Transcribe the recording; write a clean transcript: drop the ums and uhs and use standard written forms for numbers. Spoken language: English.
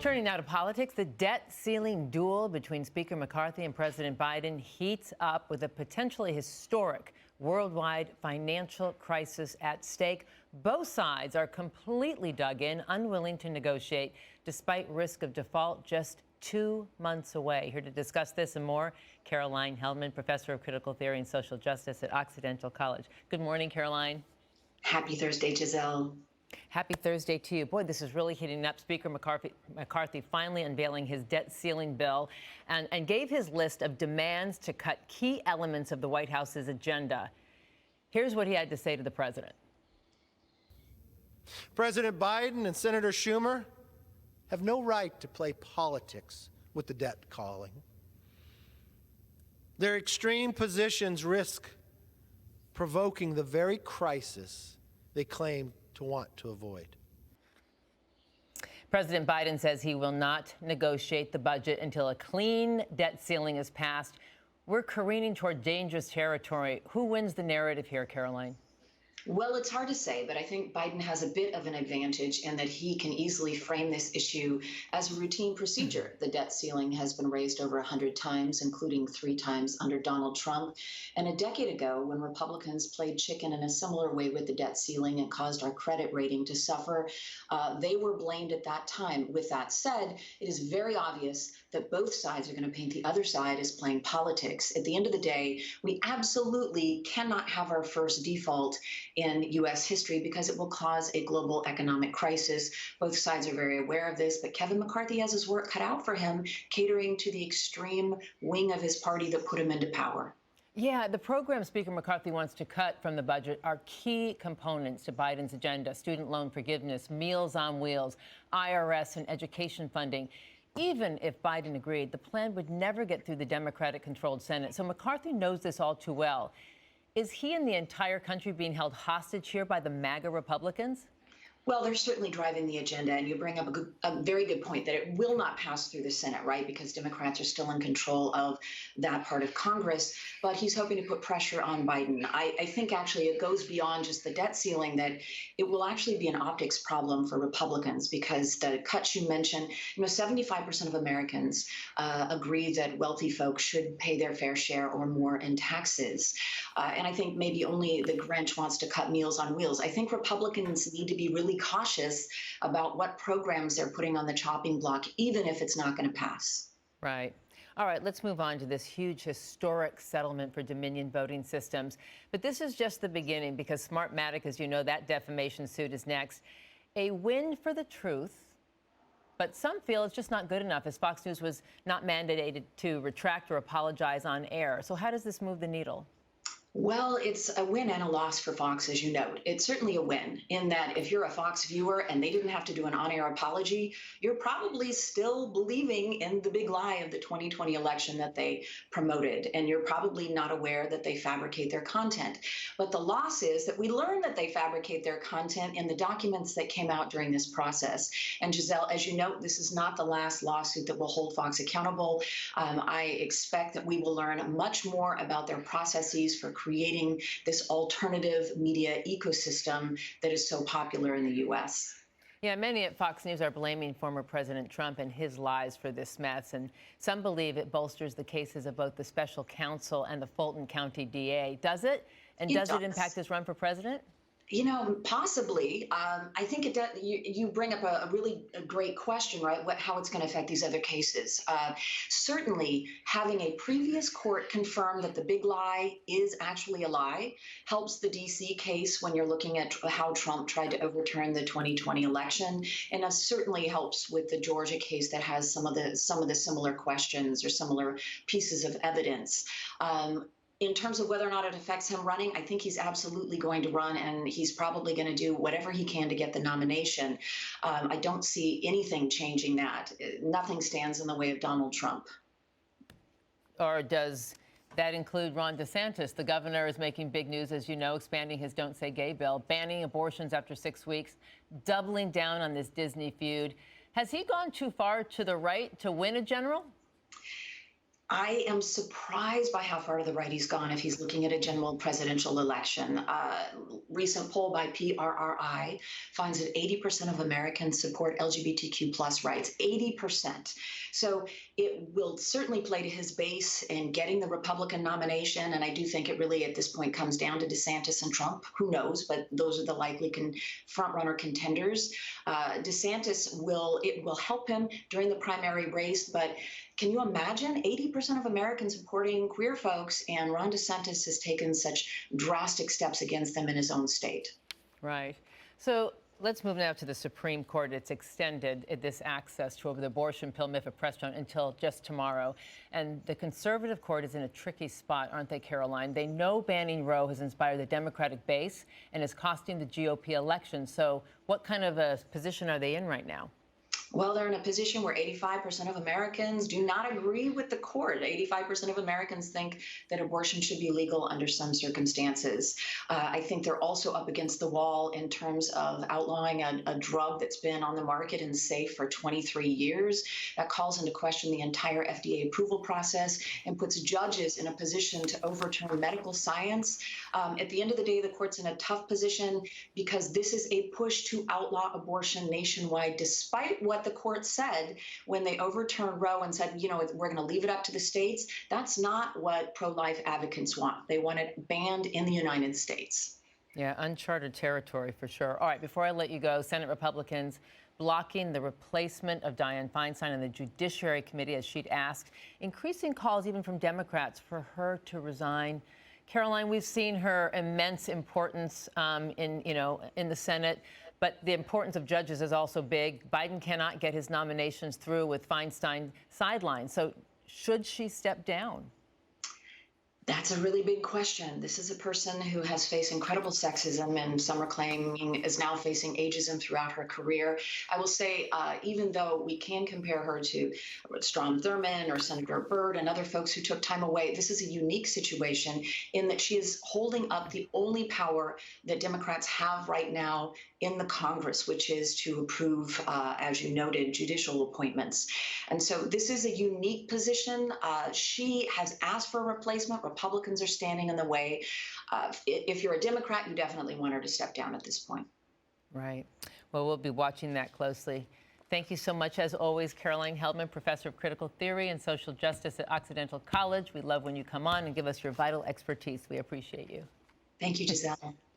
Turning now to politics, the debt ceiling duel between Speaker McCarthy and President Biden heats up with a potentially historic worldwide financial crisis at stake. Both sides are completely dug in, unwilling to negotiate, despite risk of default just 2 months away. Here to discuss this and more, Caroline Heldman, professor of critical theory and social justice at Occidental College. Good morning, Caroline. Happy Thursday, Giselle. Happy Thursday to you. Boy, this is really heating up. Speaker McCarthy finally unveiling his debt ceiling bill and gave his list of demands to cut key elements of the White House's agenda. Here's what he had to say to the president. President Biden and Senator Schumer have no right to play politics with the debt calling. Their extreme positions risk provoking the very crisis they claim to want to avoid. President Biden says he will not negotiate the budget until a clean debt ceiling is passed. We're careening toward dangerous territory. Who wins the narrative here, Caroline? Well, it's hard to say, but I think Biden has a bit of an advantage in that he can easily frame this issue as a routine procedure. The debt ceiling has been raised over 100 times, including 3 times under Donald Trump. And a decade ago, when Republicans played chicken in a similar way with the debt ceiling and caused our credit rating to suffer, they were blamed at that time. With that said, it is very obvious that both sides are going to paint the other side as playing politics. At the end of the day, we absolutely cannot have our first default in U.S. history because it will cause a global economic crisis. Both sides are very aware of this, but Kevin McCarthy has his work cut out for him, catering to the extreme wing of his party that put him into power. Yeah, the programs Speaker McCarthy wants to cut from the budget are key components to Biden's agenda: student loan forgiveness, Meals on Wheels, IRS and education funding. Even if Biden agreed, the plan would never get through the Democratic-controlled Senate. So McCarthy knows this all too well. Is he and the entire country being held hostage here by the MAGA Republicans? Well, they're certainly driving the agenda, and you bring up a very good point that it will not pass through the Senate, right, because Democrats are still in control of that part of Congress, but he's hoping to put pressure on Biden. I think actually it goes beyond just the debt ceiling, that it will actually be an optics problem for Republicans because the cuts you mentioned, 75% of Americans agree that wealthy folks should pay their fair share or more in taxes. And I think maybe only the Grinch wants to cut Meals on Wheels. I think Republicans need to be really cautious about what programs they're putting on the chopping block, even if it's not going to pass. Right. All right, let's move on to this huge historic settlement for Dominion voting systems. But this is just the beginning because Smartmatic, as you know, that defamation suit is next. A win for the truth, but some feel it's just not good enough, as Fox News was not mandated to retract or apologize on air. So how does this move the needle? Well, it's a win and a loss for Fox, as you note. It's certainly a win in that if you're a Fox viewer and they didn't have to do an on-air apology, you're probably still believing in the big lie of the 2020 election that they promoted. And you're probably not aware that they fabricate their content. But the loss is that we learned that they fabricate their content in the documents that came out during this process. And Giselle, as you note, this is not the last lawsuit that will hold Fox accountable. I expect that we will learn much more about their processes for creating this alternative media ecosystem that is so popular in the U.S. Yeah, many at Fox News are blaming former President Trump and his lies for this mess, and some believe it bolsters the cases of both the special counsel and the Fulton County DA. Does it? And does it impact his run for president? Possibly. I think it does. You bring up a really great question, right? How it's going to affect these other cases. Certainly, having a previous court confirm that the big lie is actually a lie helps the D.C. case when you're looking at how Trump tried to overturn the 2020 election, and it certainly helps with the Georgia case that has some of the similar questions or similar pieces of evidence. In terms of whether or not it affects him running, I think he's absolutely going to run, and he's probably going to do whatever he can to get the nomination. I don't see anything changing that. Nothing stands in the way of Donald Trump. Or does that include Ron DeSantis? The governor is making big news, as you know, expanding his Don't Say Gay bill, banning abortions after 6 weeks, doubling down on this Disney feud. Has he gone too far to the right to win a general? I am surprised by how far to the right he's gone if he's looking at a general presidential election. Recent poll by PRRI finds that 80% of Americans support LGBTQ plus rights, 80%. So it will certainly play to his base in getting the Republican nomination. And I do think it really at this point comes down to DeSantis and Trump. Who knows? But those are the likely front runner contenders. DeSantis will help him during the primary race, but can you imagine 80% of Americans supporting queer folks, and Ron DeSantis has taken such drastic steps against them in his own state? Right. So let's move now to the Supreme Court. It's extended this access to over the abortion pill, mifepristone, until just tomorrow. And the conservative court is in a tricky spot, aren't they, Caroline? They know banning Roe has inspired the Democratic base and is costing the GOP election. So what kind of a position are they in right now? Well, they're in a position where 85% of Americans do not agree with the court. 85% of Americans think that abortion should be legal under some circumstances. I think they're also up against the wall in terms of outlawing a drug that's been on the market and safe for 23 years. That calls into question the entire FDA approval process and puts judges in a position to overturn medical science. At the end of the day, the court's in a tough position because this is a push to outlaw abortion nationwide, despite what the court said when they overturned Roe and said, you know, we're going to leave it up to the states. That's not what pro-life advocates want. They want it banned in the United States. Yeah, uncharted territory for sure. All right, before I let you go, Senate Republicans blocking the replacement of Dianne Feinstein in the Judiciary Committee, as she'd asked, increasing calls even from Democrats for her to resign. Caroline, we've seen her immense importance in the Senate. But the importance of judges is also big. Biden cannot get his nominations through with Feinstein sidelined. So should she step down? That's a really big question. This is a person who has faced incredible sexism, and some are claiming is now facing ageism throughout her career. I will say, even though we can compare her to Strom Thurmond or Senator Byrd and other folks who took time away, this is a unique situation in that she is holding up the only power that Democrats have right now in the Congress, which is to approve, as you noted, judicial appointments. And so this is a unique position. She has asked for a replacement. Republicans are standing in the way. If you're a Democrat, you definitely want her to step down at this point. Right. Well, we'll be watching that closely. Thank you so much, as always, Caroline Heldman, professor of critical theory and social justice at Occidental College. We love when you come on and give us your vital expertise. We appreciate you. Thank you, Giselle.